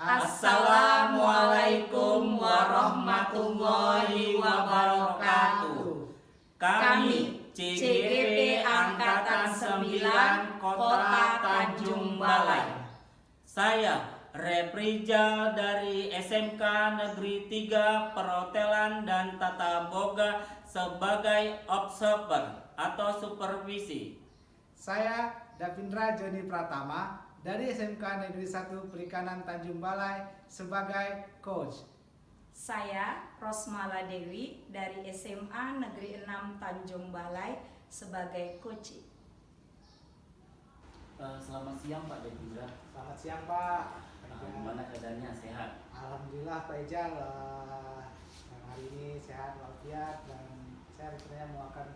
Assalamualaikum warahmatullahi wabarakatuh. Kami CGP Angkatan 9 Kota Tanjung Balai. Saya Reprijal dari SMK Negeri 3 Perhotelan dan Tata Boga sebagai observer atau supervisi. Saya Davindra Joni Pratama dari SMK Negeri 1 Perikanan Tanjung Balai sebagai coach. Saya Rosmala Dewi dari SMA Negeri 6 Tanjung Balai sebagai coach. Selamat siang Pak Davindra. Selamat siang Pak. Gimana keadaannya, sehat? Alhamdulillah Pak Ijal, hari ini sehat walafiat dan saya rencananya mau akan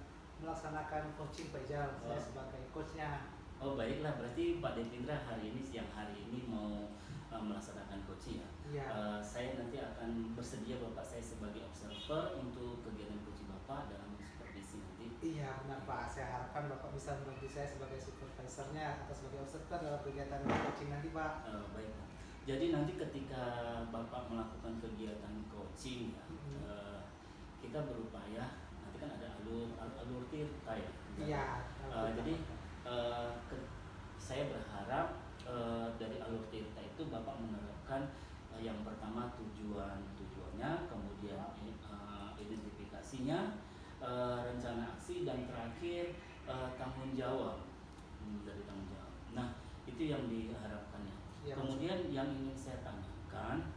melaksanakan coaching Pak Ijal. Saya sebagai coachnya. Oh baiklah, berarti Pak Davindra siang hari ini mau melaksanakan coaching ya? Iya. Saya nanti akan bersedia Bapak saya sebagai observer untuk kegiatan coaching Bapak dalam supervisi nanti. Iya benar Pak, saya harapkan Bapak bisa membantu saya sebagai supervisornya atau sebagai observer dalam kegiatan coaching nanti Pak. Baiklah. Jadi nanti ketika Bapak melakukan kegiatan coaching ya, kita berupaya nanti kan ada alur tirta ya. Iya. Jadi saya berharap dari alur tirta itu Bapak menerapkan yang pertama tujuannya, kemudian identifikasinya, rencana aksi, dan terakhir tanggung jawab dari tanggung jawab. Nah itu yang diharapkannya. Ya, Kemudian yang ingin saya tanyakan,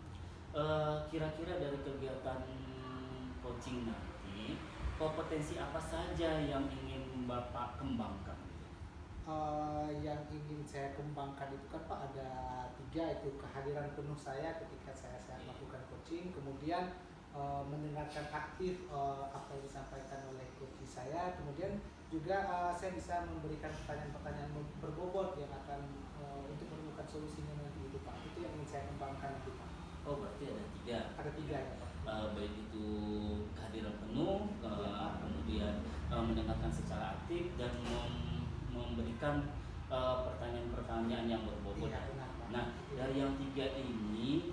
kira-kira dari kegiatan coaching nanti kompetensi apa saja yang ingin Bapak kembangkan? Yang ingin saya kembangkan itu kan Pak ada 3, itu kehadiran penuh saya ketika saya melakukan coaching, kemudian mendengarkan aktif apa yang disampaikan oleh coach saya, kemudian juga saya bisa memberikan pertanyaan-pertanyaan berbobot yang akan untuk menemukan solusinya nanti itu Pak. Itu yang ingin saya kembangkan nanti Pak. Oh berarti ada 3. Ada 3 ya Pak. Baik itu kehadiran penuh, kemudian mendengarkan secara aktif dan memberikan pertanyaan-pertanyaan yang berbobot. Iya, benar, Pak. Nah dari yang 3 ini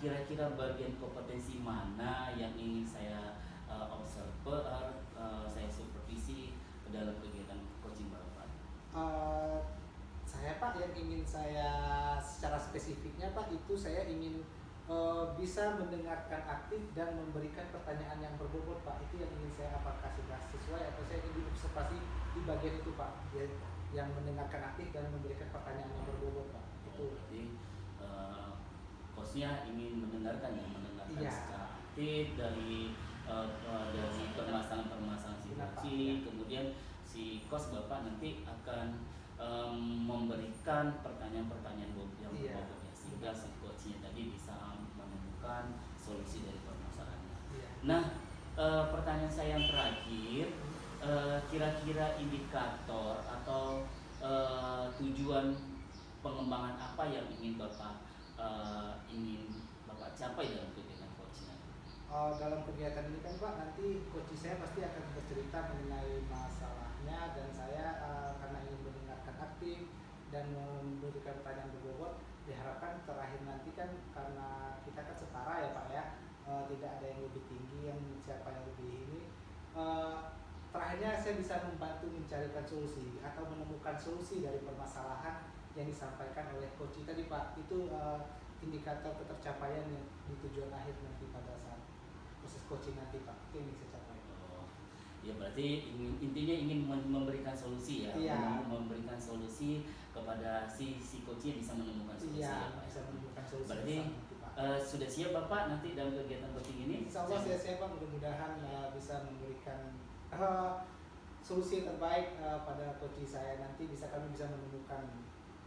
kira-kira bagian kompetensi mana yang ingin saya observer, saya supervisi dalam kegiatan coaching Bapak? Saya Pak yang ingin saya secara spesifiknya Pak itu saya ingin bisa mendengarkan aktif dan memberikan pertanyaan yang berbobot Pak. Itu yang ingin saya apakah sudah sesuai atau saya ingin observasi di bagian itu Pak, yang mendengarkan aktif dan memberikan pertanyaan yang berbobot Pak. Itu berarti coachnya ingin mendengarkan iya, secara aktif dari dari permasalahan-permasalahan si Kenapa? coaching, kemudian si coach bapak nanti akan memberikan pertanyaan-pertanyaan yang Iya. berbobot ya, sehingga si coachnya tadi bisa menemukan solusi dari permasalahannya. Iya. Nah, pertanyaan saya yang terakhir, kira-kira indikator atau tujuan pengembangan apa yang ingin bapak capai dalam kegiatan coaching? Dalam kegiatan ini kan Pak, nanti coach saya pasti akan bercerita mengenai masalahnya, dan saya karena ingin mendengarkan aktif dan memberikan pertanyaan berbobot, diharapkan terakhir nanti kan, karena kita kan setara ya Pak ya, tidak ada yang lebih tinggi, yang siapa yang lebih ini. Terakhirnya saya bisa membantu mencarikan solusi atau menemukan solusi dari permasalahan yang disampaikan oleh coach tadi Pak. Itu indikator ketercapaian yang di tujuan akhir nanti pada saat proses coaching nanti Pak. Itu yang bisa capai. Ya berarti intinya ingin memberikan solusi ya, Iya. memberikan solusi kepada si coachnya bisa menemukan solusi Iya, ya Pak. bisa menemukan solusi Berarti bersama nanti, Pak. sudah siap Bapak nanti dalam kegiatan coaching ini? Insya Allah saya Pak, mudah-mudahan bisa memberikan solusi yang terbaik pada coach saya nanti, kami bisa menemukan,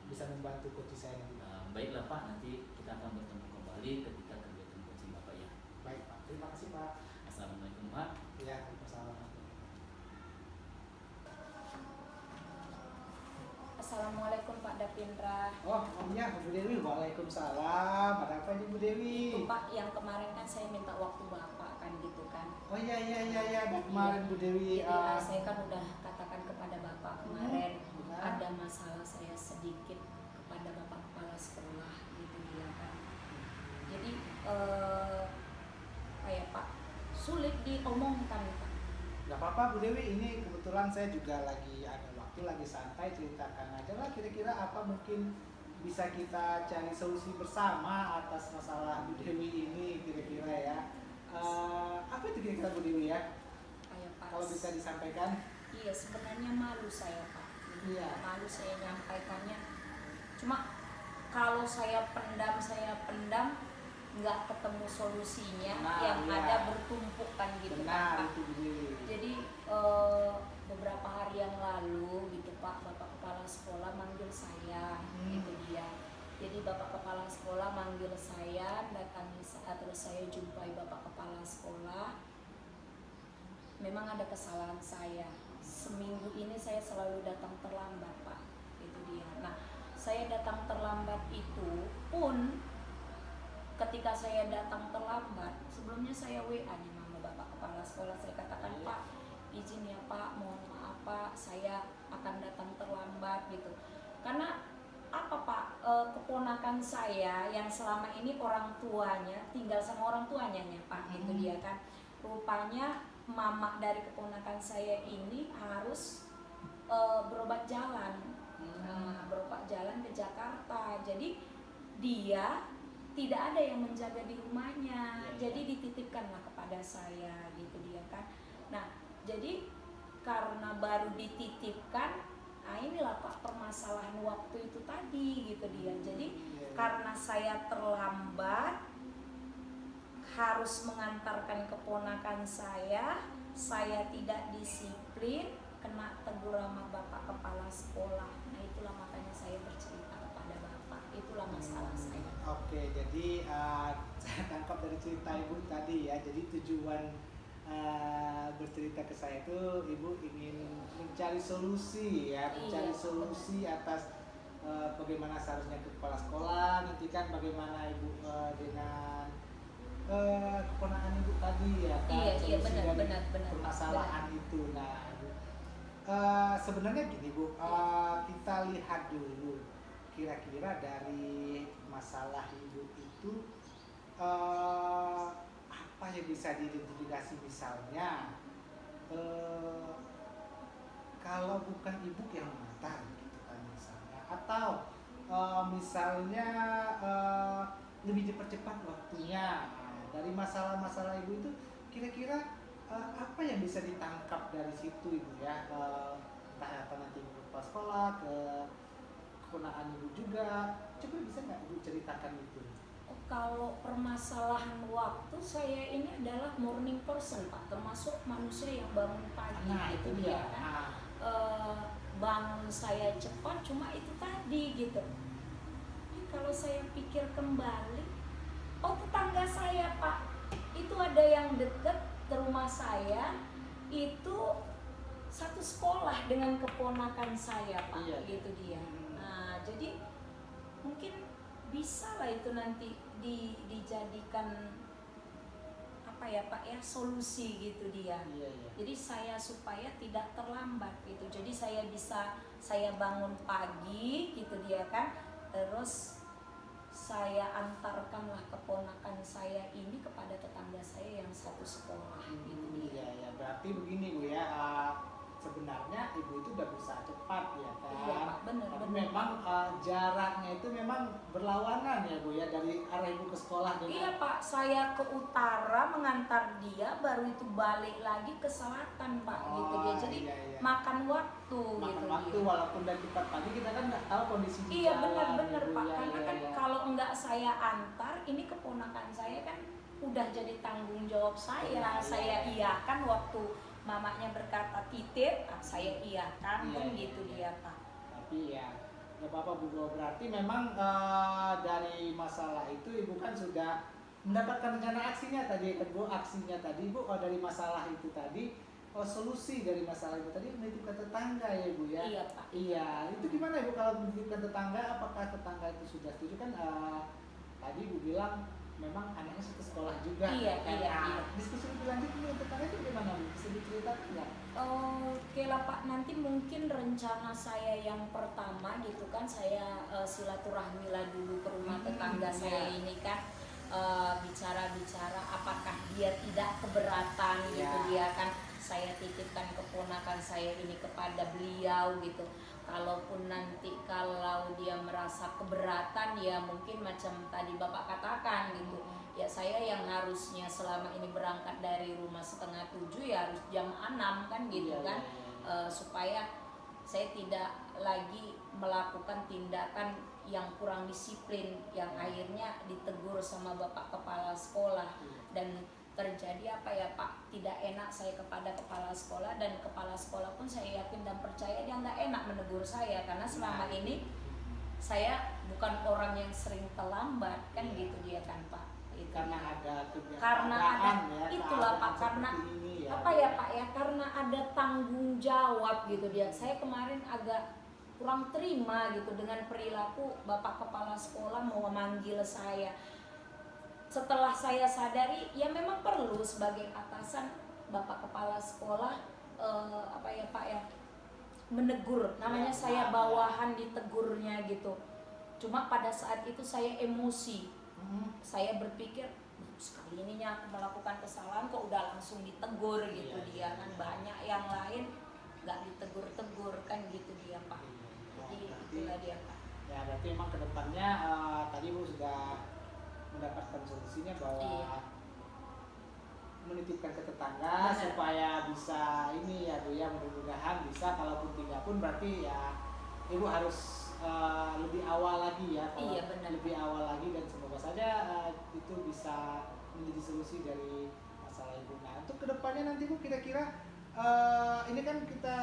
bisa membantu coach saya nanti. Baiklah Pak, nanti kita akan bertemu kembali ketika kegiatan coaching Bapak ya. Baik Pak, terima kasih Pak. Assalamualaikum Pak. Ya, waalaikumsalam. Assalamualaikum Pak Dapindra. Oh iya Bu Dewi, waalaikumsalam. Ada apa ini Bu Dewi? Itu Pak, yang kemarin kan saya minta waktu Bapak kan gitu kan. Oh iya, dari kemarin Bu Dewi. Jadi saya kan udah katakan kepada Bapak kemarin benar. ada masalah saya sedikit kepada Bapak Kepala Sekolah gitu dia kan. Jadi kayak Pak sulit diomongkan Pak. Gak apa-apa Bu Dewi, ini kebetulan saya juga lagi ada waktu, lagi santai, ceritakan aja lah kira-kira apa mungkin bisa kita cari solusi bersama atas masalah Bu Dewi ini kira-kira ya. Apa itu kira-kira Bu Dewi ya? Kayak Pak. Kalau bisa disampaikan. Iya, sebenarnya malu saya Pak. Iya. Malu saya nyampaikannya. Cuma kalau saya pendam nggak ketemu solusinya, Nah, yang iya. ada bertumpuk kan gitu Benar kan Pak. itu Bu Dewi. Jadi beberapa hari yang lalu gitu Pak, Bapak Kepala Sekolah manggil saya, itu dia. Jadi Bapak Kepala Sekolah manggil saya, datangi saat terus saya jumpai Bapak Kepala Sekolah. Memang ada kesalahan saya. Seminggu ini saya selalu datang terlambat Pak, itu dia. Nah, saya datang terlambat itu pun ketika saya datang terlambat, sebelumnya saya WA nih sama Bapak Kepala Sekolah, saya katakan Pak, izin ya Pak, mohon maaf Pak, saya akan datang terlambat gitu. Karena apa Pak, keponakan saya yang selama ini orang tuanya tinggal sama orang tuanya ya Pak, itu dia kan. Rupanya mama dari keponakan saya ini harus berobat jalan, berobat jalan ke Jakarta. Jadi dia tidak ada yang menjaga di rumahnya, jadi dititipkanlah kepada saya gitu dia kan. Nah, jadi karena baru dititipkan, nah inilah Pak permasalahan waktu itu tadi gitu dia. Jadi karena saya terlambat, harus mengantarkan keponakan saya tidak disiplin, kena tegur sama Bapak Kepala Sekolah. Nah itulah makanya saya bercerita kepada Bapak, itulah masalah saya. Oke, jadi saya tangkap dari cerita Ibu tadi ya. Jadi tujuan bercerita ke saya itu Ibu ingin mencari solusi ya, mencari solusi atas bagaimana seharusnya ke kepala sekolah, nanti kan bagaimana Ibu dengan keponakan Ibu tadi ya kan. Iya benar. Permasalahan itu. Nah, sebenarnya gini Bu, kita lihat dulu kira-kira dari masalah Ibu itu apa yang bisa diidentifikasi, misalnya kalau bukan Ibu yang mengantar gitu kan misalnya, atau misalnya lebih dipercepat waktunya. Dari masalah-masalah Ibu itu kira-kira apa yang bisa ditangkap dari situ Ibu ya, entah apa nanti Ibu ke sekolah, ke keponakan Ibu juga, coba bisa nggak Ibu ceritakan itu? kalau permasalahan waktu, saya ini adalah morning person Pak, termasuk manusia yang bangun pagi Nah gitu itu dia dia. kan. Nah, Bangun saya cepat, cuma itu tadi gitu. Ini kalau saya pikir kembali, oh tetangga saya Pak, itu ada yang deket rumah saya, itu satu sekolah dengan keponakan saya Pak, Iya. gitu dia. Nah jadi mungkin bisa lah itu nanti dijadikan apa ya Pak ya, solusi gitu dia. iya. Jadi saya supaya tidak terlambat gitu. Jadi saya bangun pagi gitu dia kan. Terus saya antarkanlah keponakan saya ini kepada tetangga saya yang satu sekolah gitu dia. Iya, berarti begini Bu ya, sebenarnya Ibu itu udah berusaha cepat ya kan. Iya Pak, benar. Tapi memang jaraknya itu memang berlawanan ya Bu ya, dari arah Ibu ke sekolah dengan. Iya Pak, saya ke utara mengantar dia, baru itu balik lagi ke selatan Pak, gitu dia. Jadi iya. makan waktu Makan gitu waktu dia. walaupun dari tempat pagi kita kan nggak tahu kondisi di Iya jalan. benar Bu, Pak, ya, karena kan kalau enggak saya antar, ini keponakan saya kan udah jadi tanggung jawab saya. Iya. Saya iakan waktu mamanya berkata titip, saya iakan kan gitu dia Pak. Tapi ya nggak apa-apa Bu, berarti memang dari masalah itu Ibu kan sudah mendapatkan rencana aksinya tadi kan Bu, aksinya tadi Bu. Kalau dari masalah itu tadi, solusi dari masalah itu tadi menitipkan tetangga ya Bu ya. Iya Pak. Iya, itu gimana Ibu kalau menitipkan tetangga? Apakah tetangga itu sudah setuju kan? Tadi Ibu bilang memang anaknya satu sekolah juga. Iya, kan? iya. Diskusi lebih lanjut dengan tetangga itu gimana Bu? Bisa diceritakan nggak? Oke lah Pak, nanti mungkin rencana saya yang pertama gitu kan, saya silaturahmi lah dulu ke rumah tetangga saya ini kan, bicara-bicara apakah dia tidak keberatan gitu dia kan, saya titipkan keponakan saya ini kepada beliau gitu. Kalaupun nanti kalau dia merasa keberatan ya mungkin macam tadi Bapak katakan gitu. Ya saya yang harusnya selama ini berangkat dari rumah 6:30 ya harus jam 6 kan gitu kan. Supaya saya tidak lagi melakukan tindakan yang kurang disiplin yang akhirnya ditegur sama Bapak Kepala Sekolah dan terjadi apa ya Pak, tidak enak saya kepada kepala sekolah, dan kepala sekolah pun saya yakin dan percaya dia nggak enak menegur saya karena selama ini saya bukan orang yang sering terlambat kan gitu dia kan Pak. Itu Karena ada karena ada ya, itulah Pak, keadaan karena seperti ini ya. apa ya Pak ya, karena ada tanggung jawab gitu dia. Saya kemarin agak kurang terima gitu dengan perilaku Bapak Kepala Sekolah mau memanggil saya. Setelah saya sadari ya memang perlu sebagai atasan Bapak Kepala Sekolah apa ya Pak ya, menegur, namanya saya bawahan ditegurnya gitu. Cuma pada saat itu saya emosi. Saya berpikir sekali ininya aku melakukan kesalahan kok udah langsung ditegur gitu dia kan, banyak yang lain nggak ditegur-tegur kan gitu dia Pak. Jadi itulah dia Pak. Ya berarti memang kedepannya tadi Bu sudah mendapatkan solusinya bahwa menitipkan ke tetangga. Benar. Supaya bisa ini ya Bu ya, mudah-mudahan bisa. Kalaupun tidak pun berarti ya Ibu harus lebih awal lagi ya. Iya, benar. Lebih awal lagi, dan semoga saja itu bisa menjadi solusi dari masalah Ibu. Nah untuk kedepannya nanti Bu, kira-kira ini kan kita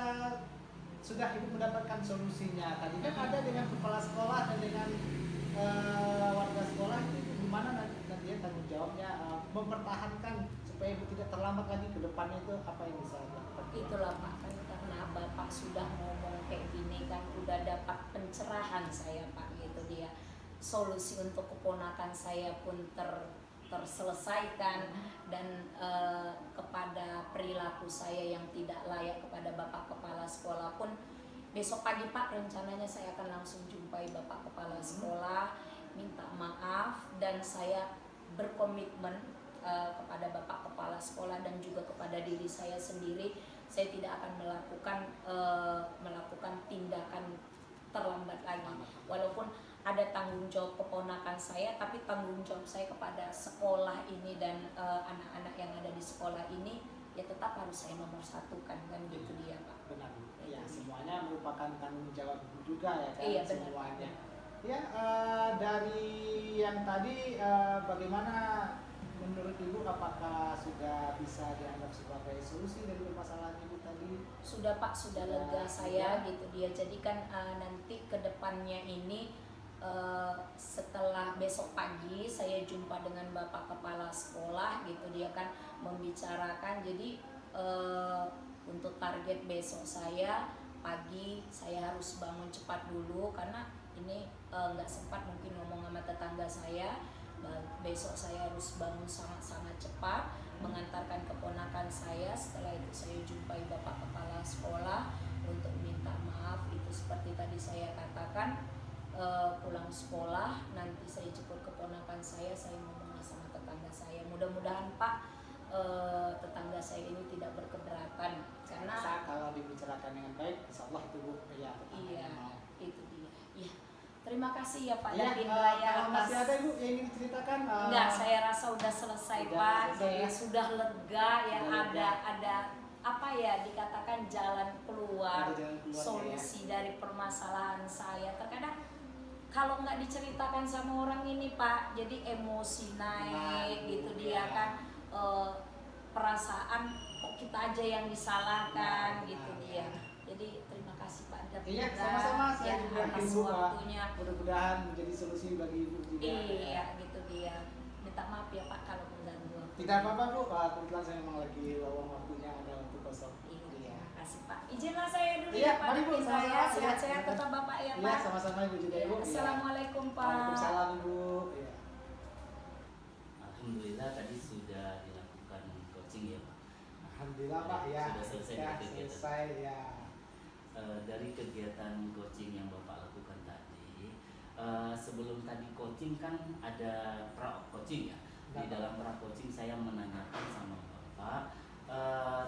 sudah Ibu mendapatkan solusinya. Tadi kan ada dengan kepala sekolah dan dengan warga sekolah, itu gimana nanti ya tanggung jawabnya mempertahankan supaya Ibu tidak terlambat lagi ke depannya, itu apa yang bisa dilakukan? Itulah Pak, kan karena Bapak sudah ngomong kayak gini kan udah dapat pencerahan saya Pak gitu dia. Solusi untuk keponakan saya pun terselesaikan, dan kepada perilaku saya yang tidak layak kepada Bapak Kepala Sekolah pun besok pagi Pak rencananya saya akan langsung jumpai Bapak Kepala Sekolah, minta maaf, dan saya berkomitmen kepada Bapak Kepala Sekolah dan juga kepada diri saya sendiri, saya tidak akan melakukan tindakan terlambat lagi. Walaupun ada tanggung jawab keponakan saya, tapi tanggung jawab saya kepada sekolah ini dan anak-anak yang ada di sekolah ini ya tetap harus saya nomor satukan kan gitu dia Pak. Benar Bu. Ya semuanya merupakan tanggung jawab Ibu juga ya kan. Iya, benar. Semuanya. Ya, dari yang tadi bagaimana menurut Ibu, apakah sudah bisa dianggap sebagai solusi dari permasalahan Ibu tadi? Sudah Pak, sudah lega saya gitu dia. Jadi kan nanti ke depannya ini setelah besok pagi saya jumpa dengan Bapak Kepala Sekolah gitu, dia kan membicarakan. Jadi untuk target besok saya pagi saya harus bangun cepat dulu karena ini nggak sempat mungkin ngomong sama tetangga saya. Besok saya harus bangun sangat-sangat cepat mengantarkan keponakan saya. Setelah itu saya jumpai Bapak Kepala Sekolah untuk minta maaf. Itu seperti tadi saya katakan, pulang sekolah nanti saya jemput keponakan saya ngomong sama tetangga saya. Mudah-mudahan Pak, tetangga saya ini tidak berkeberatan karena Saat kalau dibicarakan dengan baik, insya Allah itu Bu, ya. iya, itu dia. Iya. Terima kasih ya Pak Ya, Davindra ya kalau atas. masih ada Ibu yang ingin diceritakan? Enggak, saya rasa udah selesai Udah Pak. selesai, Jadi ya? sudah lega ya, Sudah lega. ada apa ya dikatakan jalan keluar, Ada jalan keluarnya, solusi dari permasalahan saya. Terkadang kalau nggak diceritakan sama orang ini Pak, jadi emosi naik gitu dia ya. kan, perasaan kok kita aja yang disalahkan Nah, gitu nah, dia. ya. Jadi terima kasih Pak Davindra. Iya, sama-sama. Saya ya, juga atas Ibu, Pak. waktunya. Mudah-mudahan menjadi solusi bagi Ibu juga. Iya, gitu dia. Minta maaf ya Pak kalau mengganggu. Tidak apa-apa Bu, kebetulan saya memang lagi lowong waktunya, ada waktu kosong. Iya, Iya. terima kasih Pak. Izinlah saya dulu Iya, ya Pak mari, Bu, Davindra sama-sama. ya. Iya, Sehat-sehat silakan. tetap Bapak ya Iya, Pak. sama-sama Ibu juga Iya, Ibu. Iya. Assalamualaikum Pak. Waalaikumsalam Ibu. Iya. Alhamdulillah tadi sudah dilakukan coaching ya Pak. Alhamdulillah Pak ya. Sudah selesai Ya, dari kegiatan. selesai ya. Dari kegiatan coaching yang Bapak lakukan tadi, sebelum tadi coaching kan ada pra coaching ya. Di dalam pra coaching saya menanyakan sama Bapak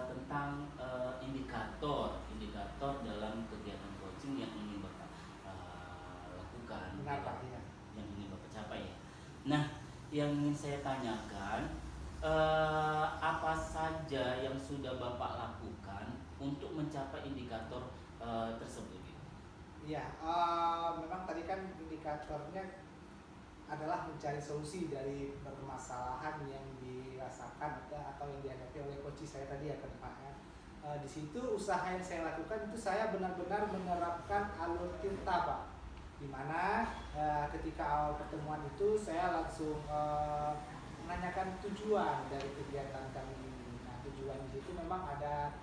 tentang indikator dalam kegiatan coaching yang ingin Bapak lakukan, Benar Pak ya. yang ingin Bapak capai ya. Nah, yang ingin saya tanyakan, apa saja yang sudah Bapak lakukan untuk mencapai indikator tersebut? Iya, memang tadi kan indikatornya adalah mencari solusi dari permasalahan yang dirasakan atau yang dihadapi oleh coach saya tadi ya ke depannya. Di situ usaha yang saya lakukan itu saya benar-benar menerapkan alur tirta Pak. Dimana ketika awal pertemuan itu saya langsung menanyakan tujuan dari kegiatan kami ini. Nah, tujuan di situ memang ada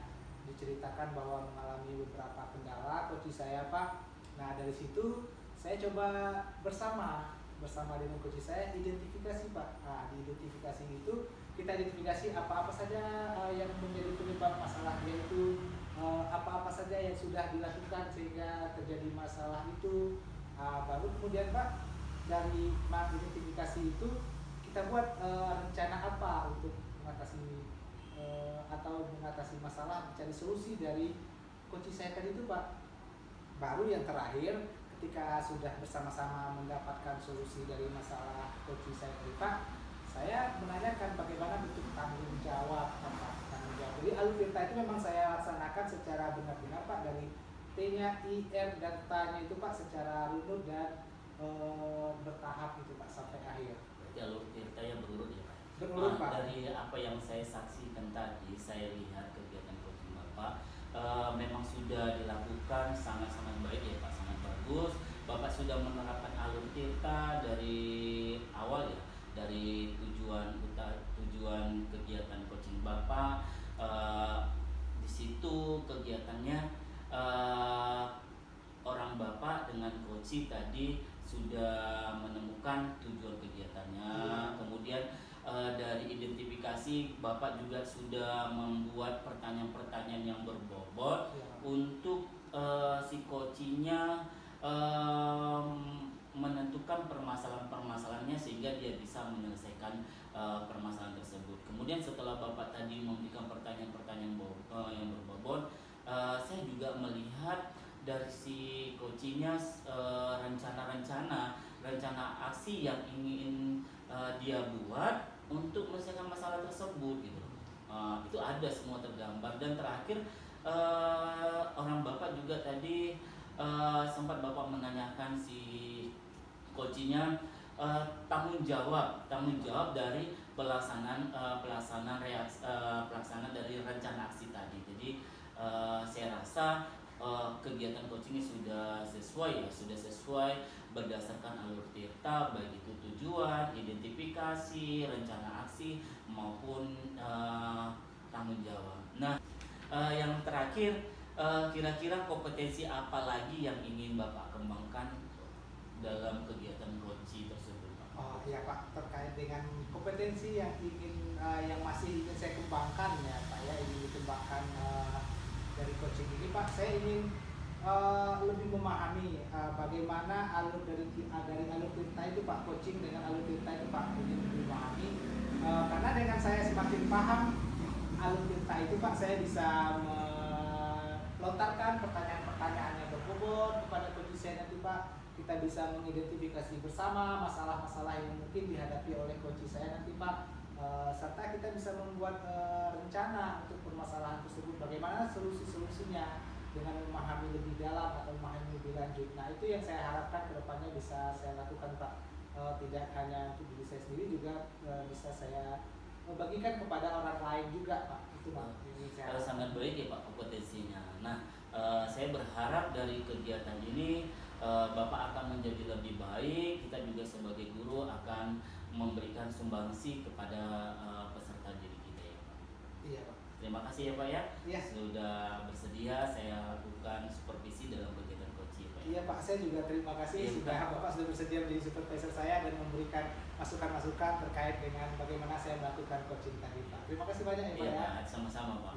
diceritakan bahwa mengalami beberapa kendala coach saya Pak. Nah, dari situ saya coba bersama dengan coach saya identifikasi Pak. Nah, di identifikasi itu kita identifikasi apa-apa saja yang menjadi penyebab masalah, yaitu apa-apa saja yang sudah dilakukan sehingga terjadi masalah itu. Baru kemudian Pak, dari mengidentifikasi itu kita buat rencana apa untuk mengatasi atau mengatasi masalah, mencari solusi dari coach saya tadi itu Pak. Baru yang terakhir, ketika sudah bersama-sama mendapatkan solusi dari masalah coach saya tadi Pak, saya menanyakan bagaimana bentuk tanggung jawab Pak. Tanggung jawab. Jadi alur tirta itu memang saya laksanakan secara benar-benar Pak, dari T-nya, I, R, dan T-nya itu Pak secara runut dan bertahap itu Pak sampai akhir. Berarti alur tirta yang berurut ya Pak. Berurut Pak. Dari apa yang saya saksikan tadi, saya lihat kegiatan coaching Bapak memang sudah dilakukan sangat-sangat baik ya Pak, sangat bagus. Bapak sudah menerapkan alur tirta dari awal ya, dari tujuan kegiatan coaching Bapak. Di situ kegiatannya orang Bapak dengan coaching tadi sudah menemukan tujuan kegiatannya. Kemudian dari identifikasi Bapak juga sudah membuat pertanyaan-pertanyaan yang berbobot untuk si coachingnya menentukan permasalahan-permasalahannya sehingga dia bisa menyelesaikan permasalahan tersebut. Kemudian setelah Bapak tadi memberikan pertanyaan-pertanyaan yang berbobot, saya juga melihat dari si coachingnya rencana aksi yang ingin dia buat untuk menyelesaikan masalah tersebut gitu. Itu ada semua tergambar. Dan terakhir orang Bapak juga tadi sempat Bapak menanyakan si coachingnya tanggung jawab dari pelaksanaan dari rencana aksi tadi. Jadi saya rasa kegiatan coaching ini sudah sesuai berdasarkan alur tirta, baik itu tujuan, identifikasi, rencana aksi maupun tanggung jawab. Nah, yang terakhir, kira-kira kompetensi apa lagi yang ingin Bapak kembangkan dalam kegiatan coaching tersebut, Pak? Oh iya Pak, terkait dengan kompetensi yang masih ingin saya kembangkan ya Pak ya, ingin dikembangkan dari coaching ini Pak, saya ingin lebih memahami bagaimana alur dari alur tirta itu Pak, coaching dengan alur tirta itu Pak, ingin lebih memahami karena dengan saya semakin paham alur tirta itu Pak, saya bisa melontarkan pertanyaan-pertanyaan yang berbobot kepada coaching saya nanti Pak. Kita bisa mengidentifikasi bersama masalah-masalah yang mungkin dihadapi oleh coaching saya nanti Pak, serta kita bisa membuat rencana untuk permasalahan tersebut, bagaimana solusi-solusinya dengan memahami lebih dalam atau memahami lebih lanjut. Nah itu yang saya harapkan kedepannya bisa saya lakukan Pak, tidak hanya untuk diri saya sendiri, juga bisa saya bagikan kepada orang lain juga Pak. Itu Pak, ini saya Sangat baik ya Pak kompetensinya. Nah, saya berharap dari kegiatan ini Bapak akan menjadi lebih baik. Kita juga sebagai guru akan memberikan sumbangsi kepada peserta didik kita ya Pak. Iya Pak. Terima kasih ya Pak ya, Iya. sudah bersedia saya lakukan supervisi dalam kegiatan coaching Pak. Iya Pak, saya juga terima kasih Iya, sudah Pak. Bapak sudah bersedia menjadi supervisor saya dan memberikan masukan-masukan terkait dengan bagaimana saya melakukan coaching tadi Pak. Terima kasih banyak ya Pak Iya ya. Pak, sama-sama Pak.